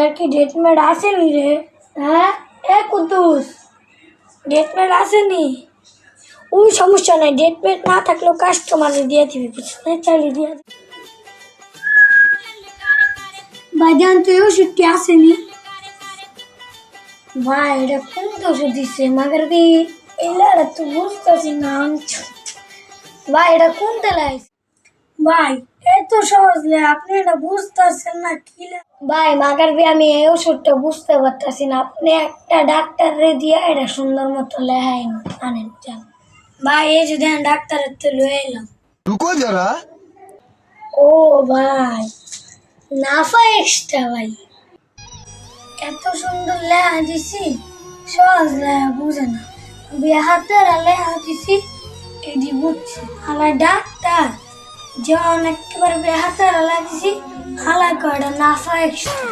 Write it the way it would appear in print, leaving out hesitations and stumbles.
আর কি ডেটমেট আসেনি রে? হ্যাঁ এ কুদ্দুস, ডেটমেট আসেনি? ওই সমস্যা নাই, ডেটমেট না থাকলেও কাস্টমারে দিয়ে দিবি, বুঝলি? চালিয়ে দিয়ে দিবি। ভাইজান তুই ওষুধটি আসেনি? ভাই এটা কোন ওষুধ দিচ্ছে মাগার দি? এলা তো বুঝতেছি না ভাই, এটা কোন তেলাই? ভাই এত সহজলে আপনি এটা বুঝতেছেন না কি? ভাই মাগার দিয়ে আমি এই ওষুধটা বুঝতে পারতেছি না, আপনি একটা ডাক্তারে দিয়ে এটা সুন্দর মতো লেহাই আনেন যান। ভাই এই যদি ডাক্তারের তো লয়ে এলাম। रुको जरा। ও ভাই নাফা এক্সট্রা ভাই, এত সুন্দর লেহা দিছি, সহজ লেহা বুঝে না, হাতের লেহা দিছি এটি বুঝছি। হালা ডাক্তার যে অনেকবার হাতের লেহা দিছি, হালা কয়টা নাফা এক্সট্রা।